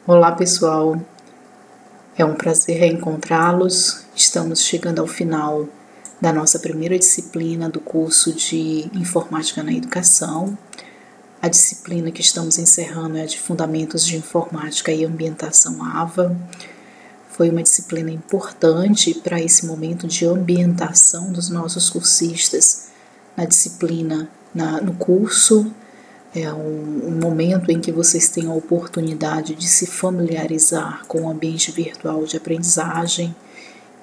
Olá pessoal, é um prazer reencontrá-los. Estamos chegando ao final da nossa primeira disciplina do curso de Informática na Educação. A disciplina que estamos encerrando é a de Fundamentos de Informática e Ambientação AVA. Foi uma disciplina importante para esse momento de ambientação dos nossos cursistas na disciplina, no curso. É um momento em que vocês têm a oportunidade de se familiarizar com o ambiente virtual de aprendizagem.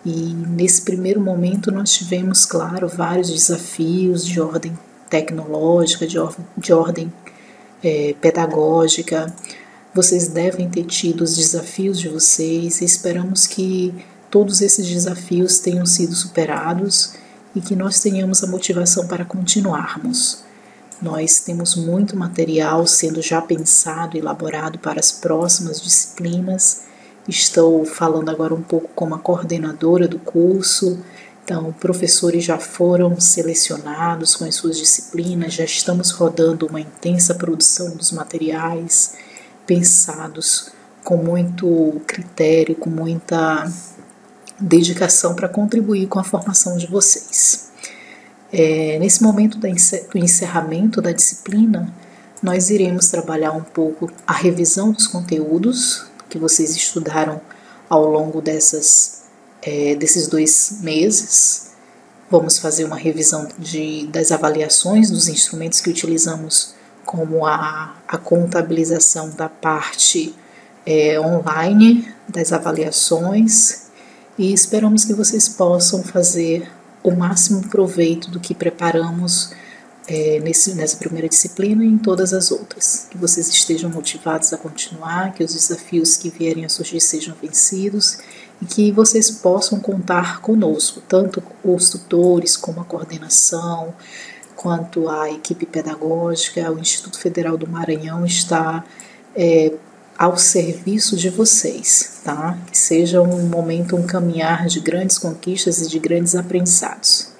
E nesse primeiro momento nós tivemos, claro, vários desafios de ordem tecnológica, de ordem pedagógica. Vocês devem ter tido os desafios de vocês e esperamos que todos esses desafios tenham sido superados e que nós tenhamos a motivação para continuarmos. Nós temos muito material sendo já pensado e elaborado para as próximas disciplinas. Estou falando agora um pouco como a coordenadora do curso. Então, professores já foram selecionados com as suas disciplinas, já estamos rodando uma intensa produção dos materiais, pensados com muito critério, com muita dedicação para contribuir com a formação de vocês. Nesse momento do encerramento da disciplina, nós iremos trabalhar um pouco a revisão dos conteúdos que vocês estudaram ao longo desses 2 meses. Vamos fazer uma revisão das avaliações dos instrumentos que utilizamos, como a contabilização da parte online das avaliações, e esperamos que vocês possam fazer o máximo proveito do que preparamos nessa primeira disciplina e em todas as outras. Que vocês estejam motivados a continuar, que os desafios que vierem a surgir sejam vencidos e que vocês possam contar conosco, tanto os tutores como a coordenação, quanto a equipe pedagógica. O Instituto Federal do Maranhão está ao serviço de vocês, tá? Que seja um momento, um caminhar de grandes conquistas e de grandes aprendizados.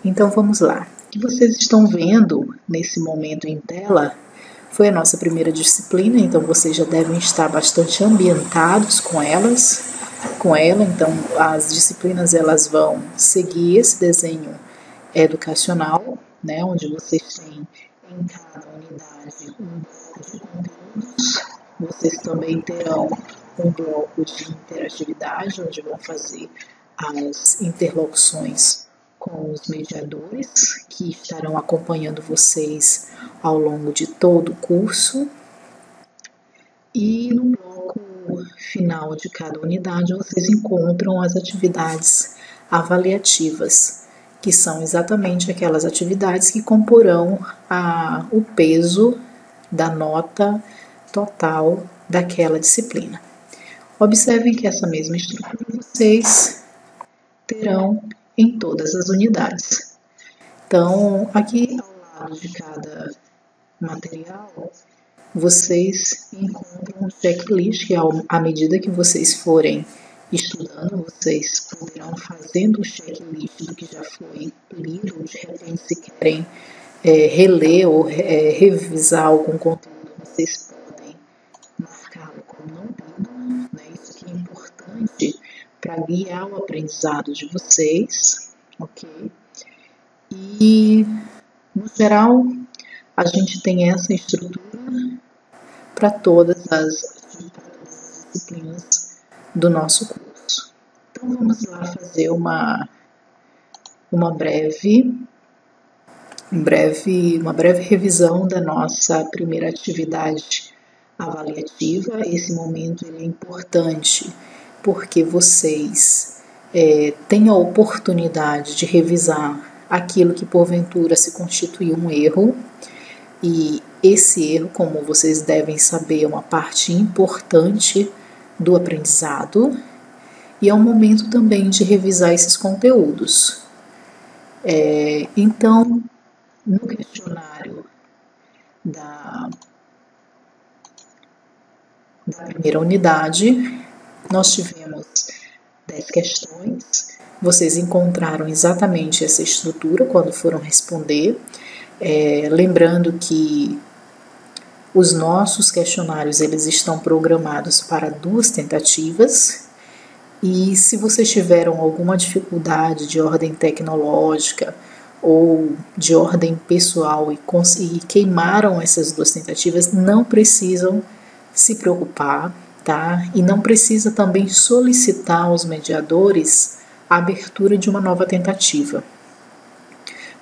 Então vamos lá. O que vocês estão vendo nesse momento em tela foi a nossa primeira disciplina, então vocês já devem estar bastante ambientados com ela. Então as disciplinas elas vão seguir esse desenho educacional, né, onde vocês têm em cada unidade um bloco de conteúdos. Vocês também terão um bloco de interatividade, onde vão fazer as interlocuções com os mediadores, que estarão acompanhando vocês ao longo de todo o curso. E no bloco final de cada unidade, vocês encontram as atividades avaliativas, que são exatamente aquelas atividades que comporão o peso da nota total daquela disciplina. Observem que essa mesma estrutura vocês terão em todas as unidades. Então, aqui ao lado de cada material, vocês encontram um checklist, que à medida que vocês forem estudando, vocês poderão fazendo o checklist do que já foi lido, ou de repente se querem reler ou revisar algum conteúdo, vocês podem marcá-lo como não lido, né? Isso aqui é importante para guiar o aprendizado de vocês, ok? E, no geral, a gente tem essa estrutura para todas as disciplinas do nosso curso. Então, vamos lá fazer uma breve revisão da nossa primeira atividade avaliativa. Esse momento ele é importante porque vocês têm a oportunidade de revisar aquilo que porventura se constitui um erro, e esse erro, como vocês devem saber, é uma parte importante do aprendizado, e é um momento também de revisar esses conteúdos. Então, no questionário da primeira unidade, nós tivemos 10 questões. Vocês encontraram exatamente essa estrutura quando foram responder. Lembrando que Os nossos questionários, eles estão programados para 2 tentativas. E se vocês tiveram alguma dificuldade de ordem tecnológica ou de ordem pessoal e queimaram essas 2 tentativas, não precisam se preocupar, tá? E não precisa também solicitar aos mediadores a abertura de uma nova tentativa.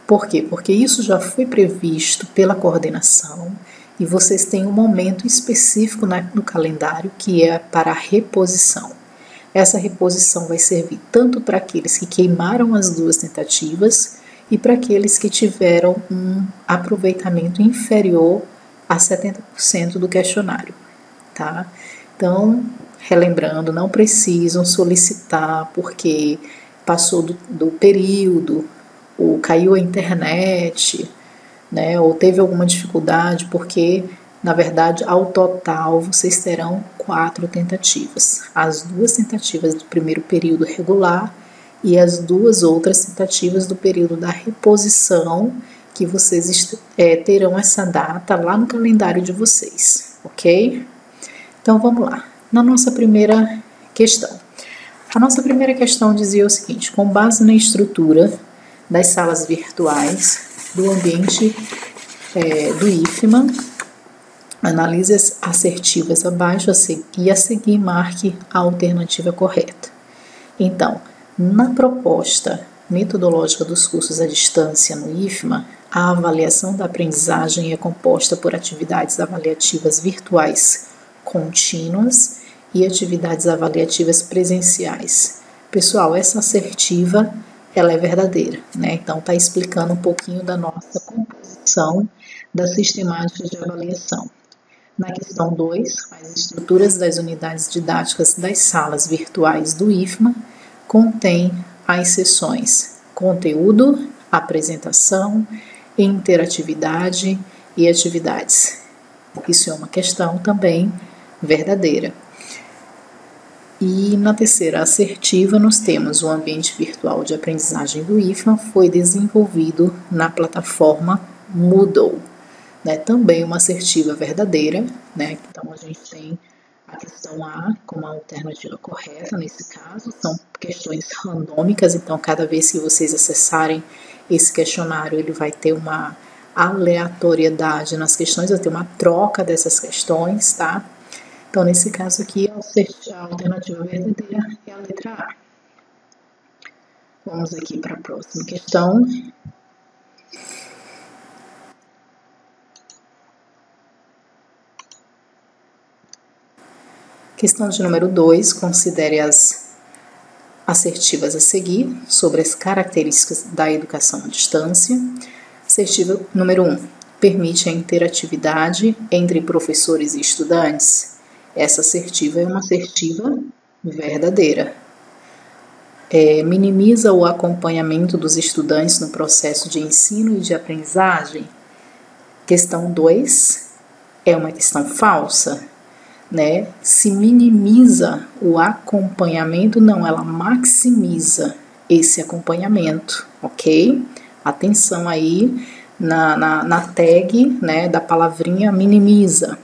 Por quê? Porque isso já foi previsto pela coordenação e vocês têm um momento específico no calendário que é para a reposição. Essa reposição vai servir tanto para aqueles que queimaram as 2 tentativas e para aqueles que tiveram um aproveitamento inferior a 70% do questionário, tá? Então, relembrando, não precisam solicitar porque passou do período, ou caiu a internet, né, ou teve alguma dificuldade, porque, na verdade, ao total, vocês terão 4 tentativas. As 2 tentativas do primeiro período regular e as 2 outras tentativas do período da reposição, que vocês terão essa data lá no calendário de vocês, ok? Então, vamos lá. Na nossa primeira questão. A nossa primeira questão dizia o seguinte: com base na estrutura das salas virtuais do ambiente do IFMA, analise as assertivas abaixo e a seguir marque a alternativa correta. Então, na proposta metodológica dos cursos à distância no IFMA, a avaliação da aprendizagem é composta por atividades avaliativas virtuais contínuas e atividades avaliativas presenciais. Pessoal, essa assertiva ela é verdadeira, né? Então, está explicando um pouquinho da nossa composição da sistemática de avaliação. Na questão 2, as estruturas das unidades didáticas das salas virtuais do IFMA contém as seções conteúdo, apresentação, interatividade e atividades. Isso é uma questão também verdadeira. E na terceira assertiva, nós temos o ambiente virtual de aprendizagem do IFMA foi desenvolvido na plataforma Moodle, né? Também uma assertiva verdadeira, né? Então, a gente tem a questão A como a alternativa correta nesse caso. São questões randômicas, então, cada vez que vocês acessarem esse questionário, ele vai ter uma aleatoriedade nas questões, vai ter uma troca dessas questões, tá? Então, nesse caso aqui, a alternativa verdadeira é a letra A. Vamos aqui para a próxima questão. Questão de número 2, considere as assertivas a seguir sobre as características da educação à distância. Assertiva número 1, permite a interatividade entre professores e estudantes. Essa assertiva é uma assertiva verdadeira. Minimiza o acompanhamento dos estudantes no processo de ensino e de aprendizagem. Questão 2 é uma questão falsa, né? Se minimiza o acompanhamento, não, ela maximiza esse acompanhamento, ok? Atenção aí na tag, né, da palavrinha minimiza.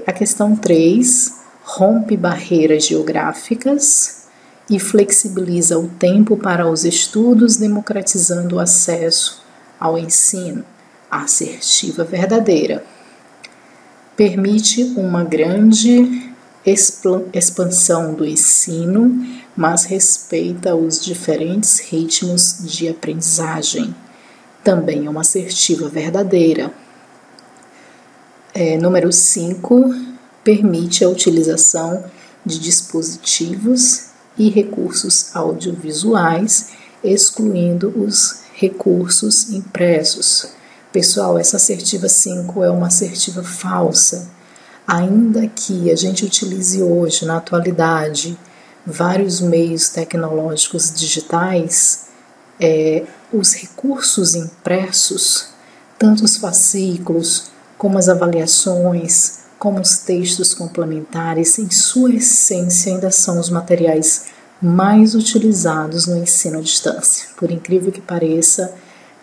A questão 3, rompe barreiras geográficas e flexibiliza o tempo para os estudos, democratizando o acesso ao ensino. Assertiva verdadeira. Permite uma grande expansão do ensino, mas respeita os diferentes ritmos de aprendizagem. Também é uma assertiva verdadeira. Número 5, permite a utilização de dispositivos e recursos audiovisuais, excluindo os recursos impressos. Pessoal, essa assertiva 5 é uma assertiva falsa. Ainda que a gente utilize hoje, na atualidade, vários meios tecnológicos digitais, os recursos impressos, tanto os fascículos, como as avaliações, como os textos complementares, em sua essência ainda são os materiais mais utilizados no ensino à distância. Por incrível que pareça,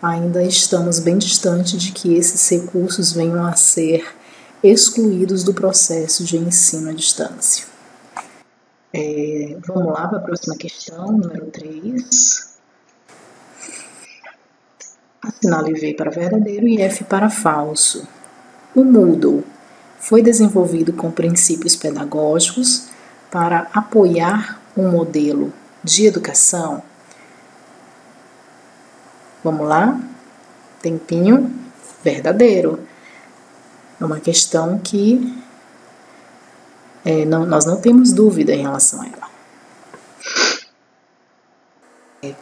ainda estamos bem distante de que esses recursos venham a ser excluídos do processo de ensino à distância. Vamos lá para a próxima questão, número 3. Assinale V para verdadeiro e F para falso. O Moodle foi desenvolvido com princípios pedagógicos para apoiar um modelo de educação. Vamos lá? Tempinho. Verdadeiro. É uma questão que nós não temos dúvida em relação a ela.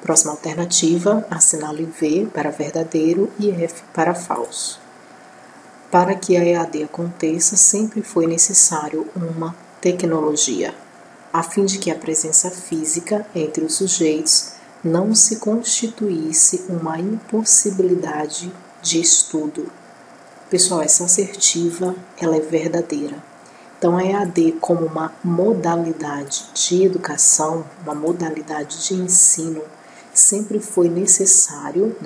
Próxima alternativa, assinale V para verdadeiro e F para falso. Para que a EAD aconteça, sempre foi necessário uma tecnologia, a fim de que a presença física entre os sujeitos não se constituísse uma impossibilidade de estudo. Pessoal, essa assertiva, ela é verdadeira. Então, a EAD como uma modalidade de educação, uma modalidade de ensino, sempre foi necessário,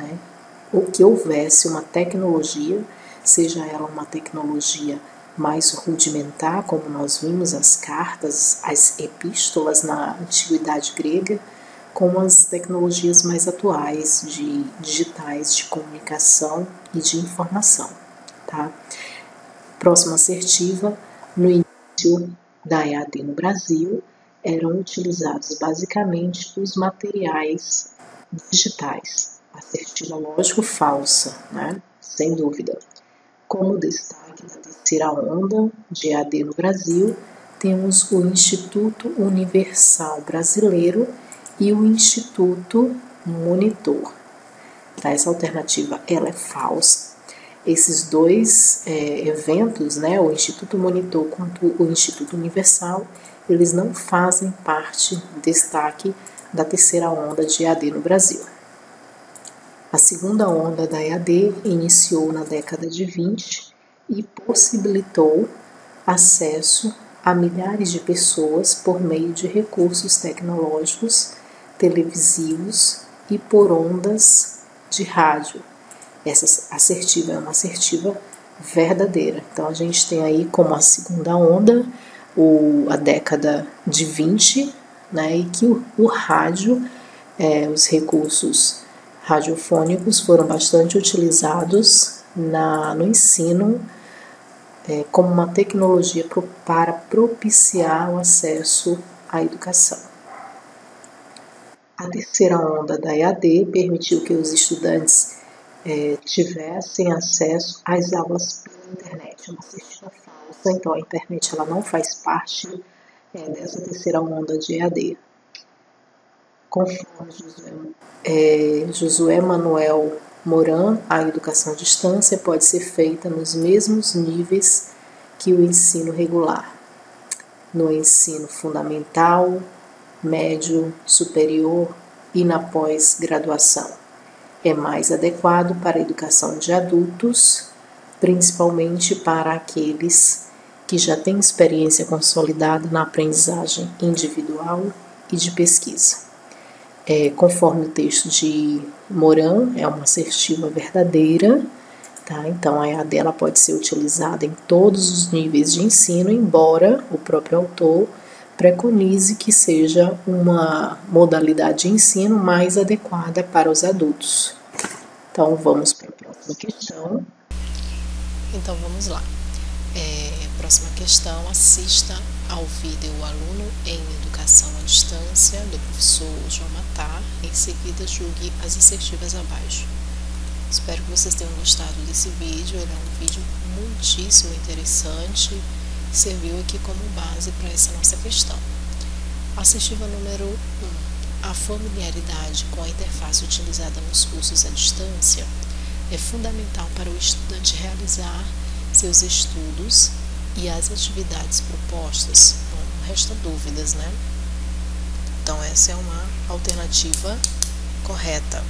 que houvesse uma tecnologia, seja ela uma tecnologia mais rudimentar, como nós vimos as cartas, as epístolas na antiguidade grega, como as tecnologias mais atuais, digitais, de comunicação e de informação. Tá? Próxima assertiva, no início da EAD no Brasil, eram utilizados basicamente os materiais digitais. Assertiva, lógico, falsa, sem dúvida. Como destaque da terceira onda de EAD no Brasil, temos o Instituto Universal Brasileiro e o Instituto Monitor. Essa alternativa, ela é falsa. Esses dois eventos, o Instituto Monitor quanto o Instituto Universal, eles não fazem parte do destaque da terceira onda de EAD no Brasil. A segunda onda da EAD iniciou na década de 20 e possibilitou acesso a milhares de pessoas por meio de recursos tecnológicos, televisivos e por ondas de rádio. Essa assertiva é uma assertiva verdadeira. Então, a gente tem aí como a segunda onda a década de 20, e que o rádio, os recursos radiofônicos foram bastante utilizados no ensino como uma tecnologia para propiciar o acesso à educação. A terceira onda da EAD permitiu que os estudantes tivessem acesso às aulas pela internet. É uma assertiva falsa, então a internet ela não faz parte dessa terceira onda de EAD. Conforme Josué Manuel Moran, a educação à distância pode ser feita nos mesmos níveis que o ensino regular, no ensino fundamental, médio, superior e na pós-graduação. É mais adequado para a educação de adultos, principalmente para aqueles que já têm experiência consolidada na aprendizagem individual e de pesquisa. Conforme o texto de Moran, é uma assertiva verdadeira, tá? Então a EAD ela pode ser utilizada em todos os níveis de ensino, embora o próprio autor preconize que seja uma modalidade de ensino mais adequada para os adultos. Então vamos para a próxima questão. Então vamos lá. Próxima questão, assista ao vídeo Aluno em Educação à Distância, do professor João Matar, em seguida julgue as assertivas abaixo. Espero que vocês tenham gostado desse vídeo, ele é um vídeo muitíssimo interessante, serviu aqui como base para essa nossa questão. Assertiva número 1. A familiaridade com a interface utilizada nos cursos à distância é fundamental para o estudante realizar seus estudos e as atividades propostas. Não resta dúvidas, Então essa é uma alternativa correta.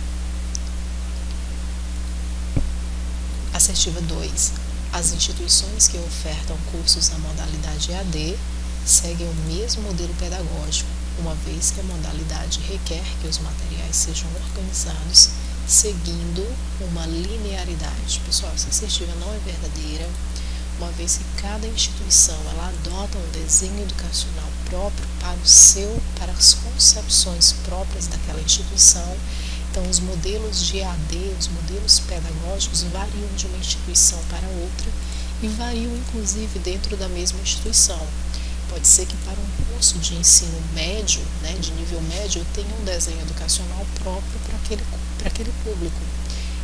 Assertiva 2. As instituições que ofertam cursos na modalidade EAD seguem o mesmo modelo pedagógico, uma vez que a modalidade requer que os materiais sejam organizados seguindo uma linearidade. Pessoal, essa assertiva não é verdadeira, uma vez que cada instituição ela adota um desenho educacional próprio para as concepções próprias daquela instituição. Então, os modelos de EAD, os modelos pedagógicos variam de uma instituição para outra e variam inclusive dentro da mesma instituição. Pode ser que para um curso de ensino médio, de nível médio, eu tenha um desenho educacional próprio para aquele público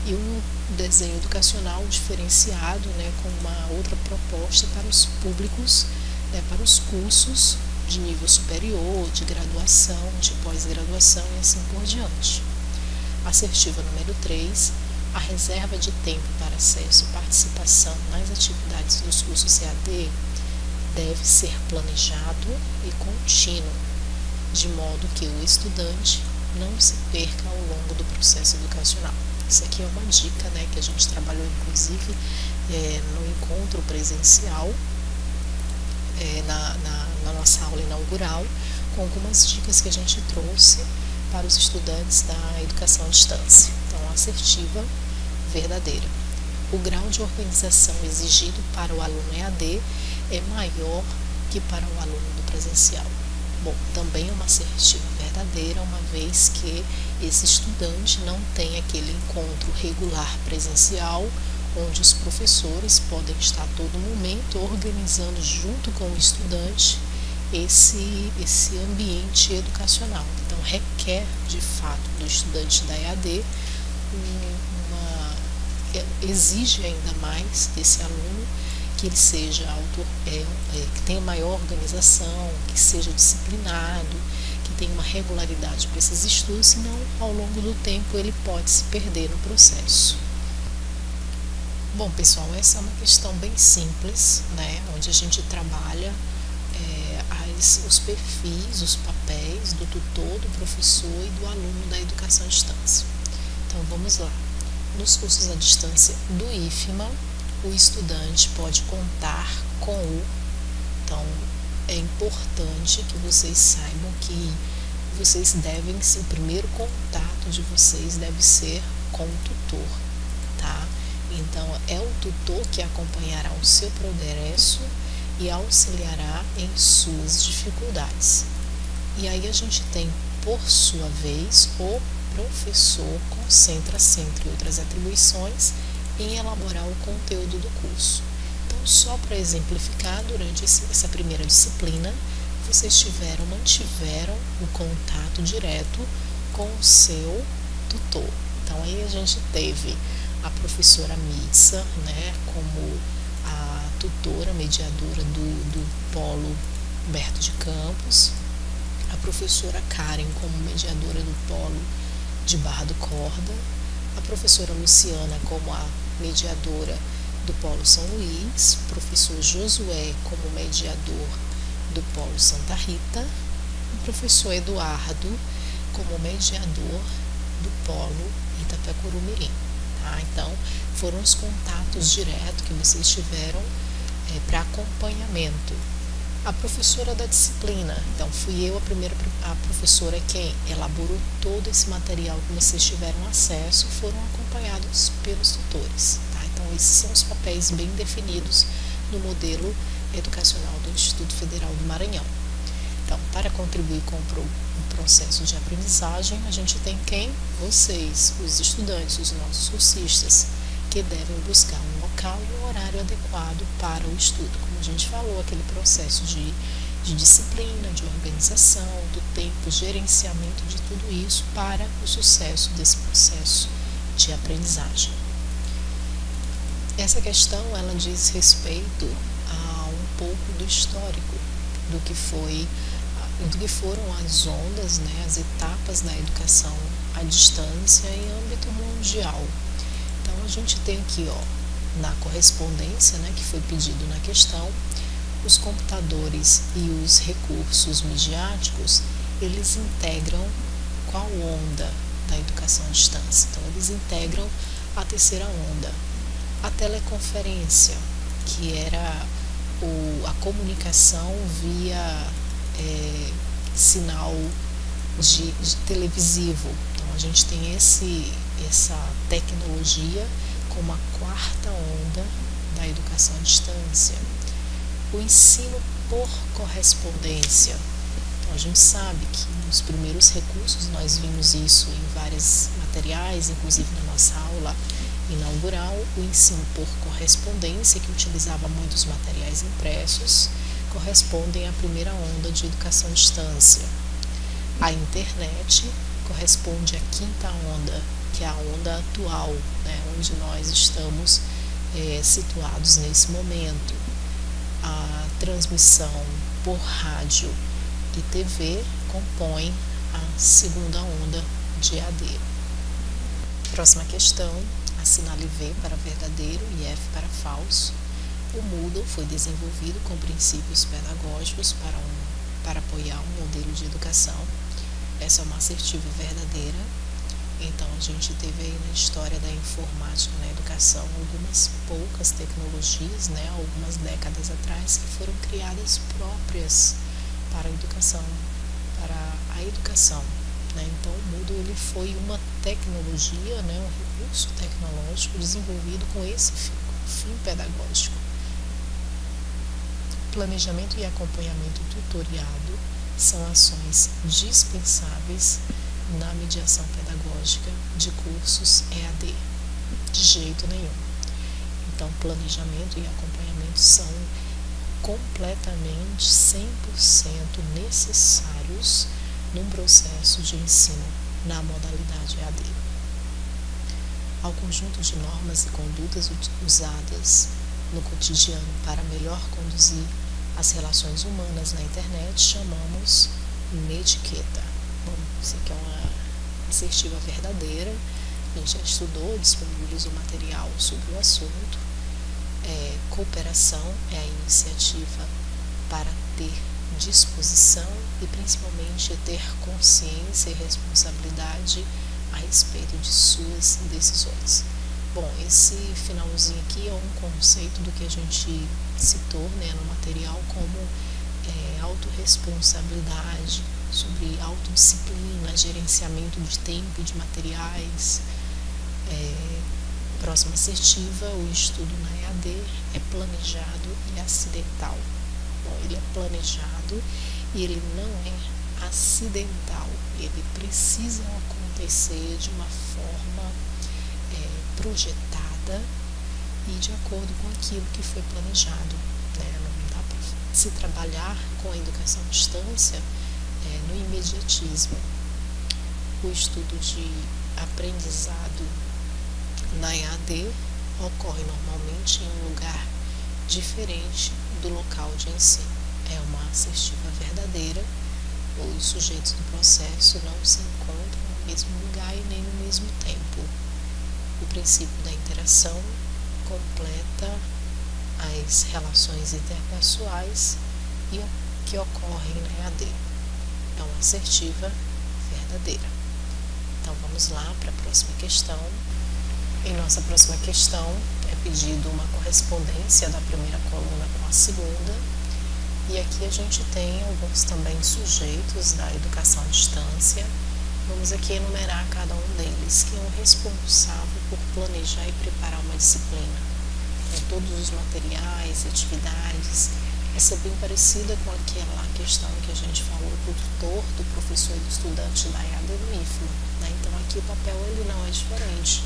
e um desenho educacional diferenciado, com uma outra proposta para os públicos, para os cursos de nível superior, de graduação, de pós-graduação e assim por diante. Assertiva número 3, a reserva de tempo para acesso e participação nas atividades dos cursos EAD deve ser planejado e contínuo, de modo que o estudante não se perca ao longo do processo educacional. Isso aqui é uma dica, que a gente trabalhou inclusive no encontro presencial, na nossa aula inaugural, com algumas dicas que a gente trouxe para os estudantes da educação à distância. Então, assertiva, verdadeira. O grau de organização exigido para o aluno EAD é maior que para o aluno do presencial. Bom, também é uma assertiva verdadeira, uma vez que esse estudante não tem aquele encontro regular presencial, onde os professores podem estar a todo momento organizando junto com o estudante esse ambiente educacional. Então, requer, de fato, do estudante da EAD, exige ainda mais desse aluno que ele seja que tenha maior organização, que seja disciplinado, que tenha uma regularidade para esses estudos, senão, ao longo do tempo, ele pode se perder no processo. Bom, pessoal, essa é uma questão bem simples, onde a gente trabalha os perfis, os papéis do tutor, do professor e do aluno da educação à distância. Então, vamos lá. Nos cursos à distância do IFMA, o estudante pode contar com Então, é importante que vocês saibam que vocês devem, o primeiro contato de vocês deve ser com o tutor, tá? Então, é o tutor que acompanhará o seu progresso e auxiliará em suas dificuldades. E aí a gente tem, por sua vez, o professor concentra-se, entre outras atribuições, em elaborar o conteúdo do curso. Então, só para exemplificar, durante essa primeira disciplina, vocês mantiveram o contato direto com o seu tutor. Então, aí a gente teve a professora Mitsa, como a tutora, mediadora do Polo Humberto de Campos, a professora Karen como mediadora do Polo de Barra do Corda, a professora Luciana como a mediadora do Polo São Luís, o professor Josué como mediador do Polo Santa Rita, o professor Eduardo como mediador do Polo Itapecuru-Mirim. Tá? Então, foram os contatos diretos que vocês tiveram para acompanhamento. A professora da disciplina, então fui eu a professora quem elaborou todo esse material que vocês tiveram acesso, foram acompanhados pelos tutores. Tá? Então, esses são os papéis bem definidos no modelo educacional do Instituto Federal do Maranhão. Então, para contribuir com o processo de aprendizagem, a gente tem quem? Vocês, os estudantes, os nossos cursistas, que devem buscar um local e um horário adequado para o estudo. Como a gente falou, aquele processo de disciplina, de organização, do tempo, gerenciamento de tudo isso para o sucesso desse processo de aprendizagem. Essa questão, ela diz respeito a um pouco do histórico, do que foram as ondas, as etapas da educação à distância em âmbito mundial. Então, a gente tem aqui, na correspondência, que foi pedido na questão, os computadores e os recursos midiáticos, eles integram qual onda da educação à distância? Então, eles integram a terceira onda. A teleconferência, que era a comunicação via sinal de televisivo. Então, a gente tem essa tecnologia como a quarta onda da educação à distância. O ensino por correspondência. Então, a gente sabe que nos primeiros recursos nós vimos isso em vários materiais, inclusive na nossa aula inaugural, o ensino por correspondência, que utilizava muitos materiais impressos, correspondem à primeira onda de educação à distância. A internet corresponde à quinta onda, que é a onda atual, onde nós estamos situados nesse momento. A transmissão por rádio e TV compõe a segunda onda de EAD. Próxima questão, assinale V para verdadeiro e F para falso. O Moodle foi desenvolvido com princípios pedagógicos para apoiar um modelo de educação. Essa é uma assertiva verdadeira. Então, a gente teve aí na história da informática na educação algumas poucas tecnologias, algumas décadas atrás, que foram criadas próprias para a educação, Então, o Moodle ele foi uma tecnologia, um recurso tecnológico desenvolvido com esse fim pedagógico. Planejamento e acompanhamento tutoriado são ações dispensáveis na mediação pedagógica de cursos EAD, de jeito nenhum. Então, planejamento e acompanhamento são completamente 100% necessários num processo de ensino na modalidade EAD. Ao conjunto de normas e condutas usadas no cotidiano para melhor conduzir as relações humanas na internet, chamamos netiqueta. Bom, isso aqui é uma assertiva verdadeira. A gente já estudou, disponibilizou material sobre o assunto. Cooperação é a iniciativa para ter disposição e principalmente ter consciência e responsabilidade a respeito de suas decisões. Bom, esse finalzinho aqui é um conceito do que a gente citou no material como autorresponsabilidade, sobre autodisciplina, gerenciamento de tempo e de materiais. Próxima assertiva, o estudo na EAD é planejado e acidental. Bom, ele é planejado e ele não é acidental, ele precisa acontecer de uma forma projetada e de acordo com aquilo que foi planejado. Não dá para se trabalhar com a educação à distância no imediatismo. O estudo de aprendizado na EAD ocorre normalmente em um lugar diferente do local de ensino. É uma assertiva verdadeira. Os sujeitos do processo não se encontram no mesmo lugar e nem no mesmo tempo. O princípio da interação completa as relações interpessoais que ocorrem na EAD. É uma assertiva verdadeira. Então vamos lá para a próxima questão. Em nossa próxima questão é pedido uma correspondência da primeira coluna com a segunda, e aqui a gente tem alguns também sujeitos da educação à distância. Vamos aqui enumerar cada um deles, que é o responsável por planejar e preparar uma disciplina. Todos os materiais, atividades, essa é bem parecida com aquela questão que a gente falou do tutor, do professor e do estudante da EAD no IFMA. Então aqui o papel ele não é diferente.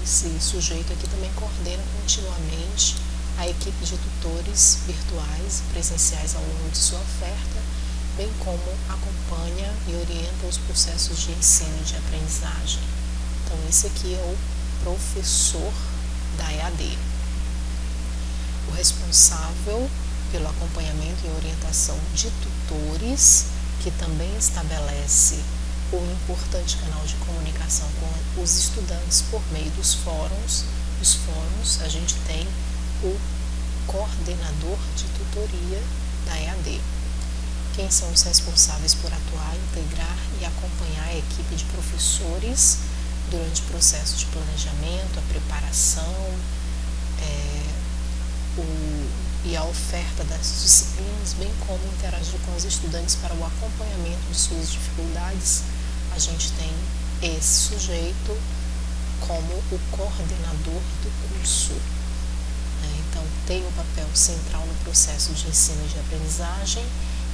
Esse sujeito aqui também coordena continuamente a equipe de tutores virtuais e presenciais ao longo de sua oferta, bem como acompanha e orienta os processos de ensino e de aprendizagem. Então esse aqui é o professor da EAD. O responsável pelo acompanhamento e orientação de tutores, que também estabelece um importante canal de comunicação com os estudantes por meio dos fóruns. Os fóruns, a gente tem o coordenador de tutoria da EAD. Quem são os responsáveis por atuar, integrar e acompanhar a equipe de professores durante o processo de planejamento, a preparação e a oferta das disciplinas, bem como interagir com os estudantes para o acompanhamento de suas dificuldades. A gente tem esse sujeito como o coordenador do curso. Então, tem um papel central no processo de ensino e de aprendizagem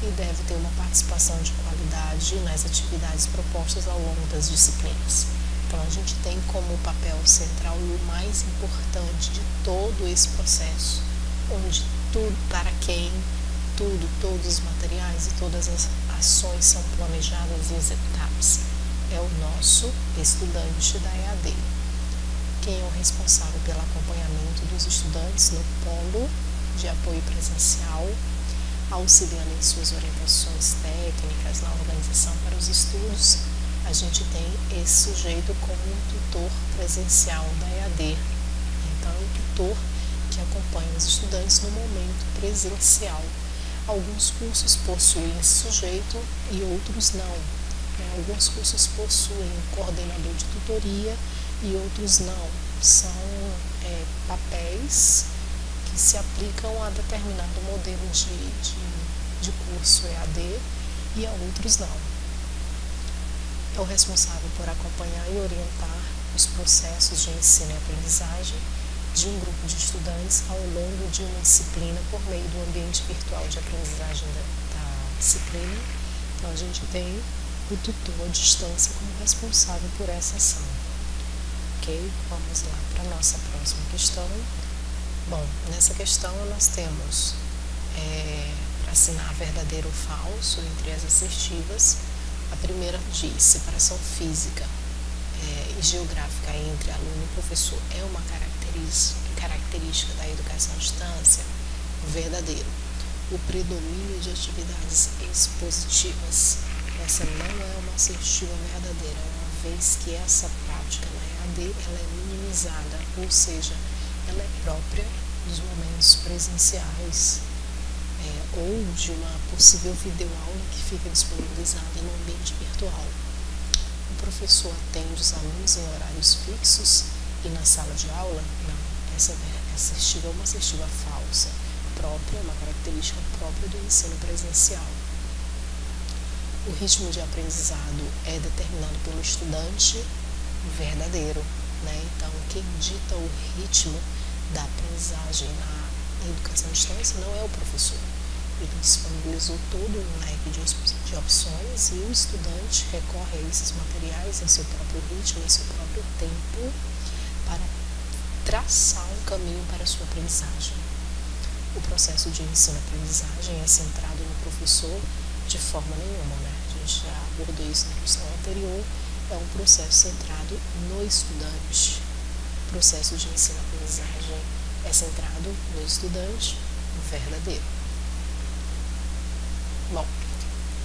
e deve ter uma participação de qualidade nas atividades propostas ao longo das disciplinas. Então, a gente tem como papel central e o mais importante de todo esse processo, onde tudo, para quem, todos os materiais e todas as ações são planejadas e executadas, é o nosso estudante da EAD. Quem é o responsável pelo acompanhamento dos estudantes no polo de apoio presencial, auxiliando em suas orientações técnicas na organização para os estudos, a gente tem esse sujeito como um tutor presencial da EAD. Então, é o tutor que acompanha os estudantes no momento presencial. Alguns cursos possuem esse sujeito e outros não. Alguns cursos possuem um coordenador de tutoria e outros não. São papéis que se aplicam a determinado modelo de curso EAD e a outros não. É o responsável por acompanhar e orientar os processos de ensino e aprendizagem de um grupo de estudantes ao longo de uma disciplina por meio do ambiente virtual de aprendizagem da disciplina. Então, a gente tem o tutor à distância como responsável por essa ação. Ok? Vamos lá para a nossa próxima questão. Bom, nessa questão nós temos para assinar verdadeiro ou falso entre as assertivas. A primeira diz: separação física e geográfica entre aluno e professor é uma característica da educação à distância. Verdadeiro. O predomínio de atividades expositivas. Essa não é uma assertiva verdadeira, uma vez que essa prática na EAD ela é minimizada, ou seja, ela é própria dos momentos presenciais ou de uma possível videoaula que fica disponibilizada no ambiente virtual. O professor atende os alunos em horários fixos e na sala de aula? Não, essa assertiva é uma assertiva falsa, própria, uma característica própria do ensino presencial. O ritmo de aprendizado é determinado pelo estudante. Verdadeiro, Então, quem dita o ritmo da aprendizagem na educação à distância não é o professor. Ele disponibilizou todo um leque de opções e o estudante recorre a esses materiais em seu próprio ritmo, em seu próprio tempo, para traçar um caminho para a sua aprendizagem. O processo de ensino-aprendizagem é centrado no professor de forma nenhuma, A gente já abordou isso na questão anterior. É um processo centrado no estudante. O processo de ensino-aprendizagem é centrado no estudante. Verdadeiro. Bom,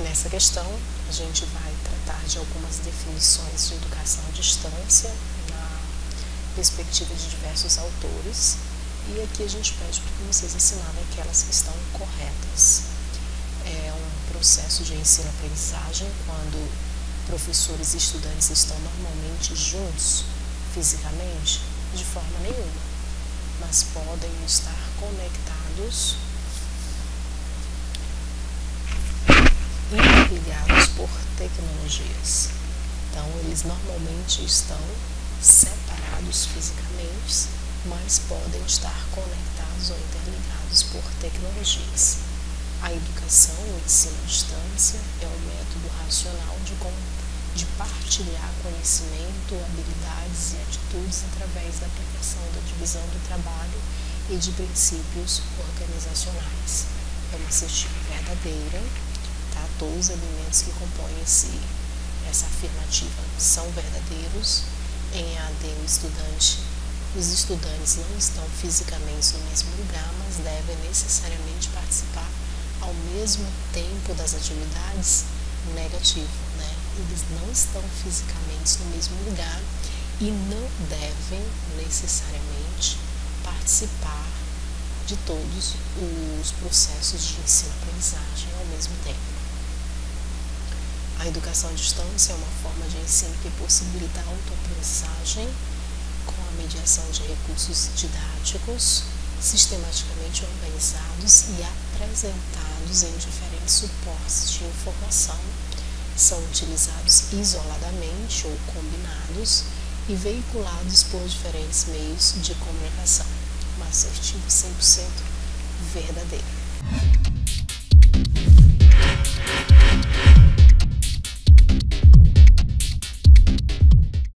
nessa questão a gente vai tratar de algumas definições de educação à distância na perspectiva de diversos autores, e aqui a gente pede para que vocês assinalem aquelas que estão corretas. É um processo de ensino-aprendizagem quando professores e estudantes estão normalmente juntos fisicamente, de forma nenhuma, mas podem estar conectados interligados por tecnologias. Então, eles normalmente estão separados fisicamente, mas podem estar conectados ou interligados por tecnologias. A educação, o ensino à distância, é um método racional de partilhar conhecimento, habilidades e atitudes através da aplicação da divisão do trabalho e de princípios organizacionais. É uma assertiva verdadeira. Todos os elementos que compõem essa afirmativa são verdadeiros. Em EAD, os estudantes não estão fisicamente no mesmo lugar, mas devem necessariamente participar ao mesmo tempo das atividades. Negativo, Eles não estão fisicamente no mesmo lugar e não devem necessariamente participar de todos os processos de ensino-aprendizagem ao mesmo tempo. A educação à distância é uma forma de ensino que possibilita a autoaprendizagem com a mediação de recursos didáticos sistematicamente organizados e apresentados em diferentes suportes de informação são utilizados isoladamente ou combinados e veiculados por diferentes meios de comunicação. Um assertivo 100% verdadeiro.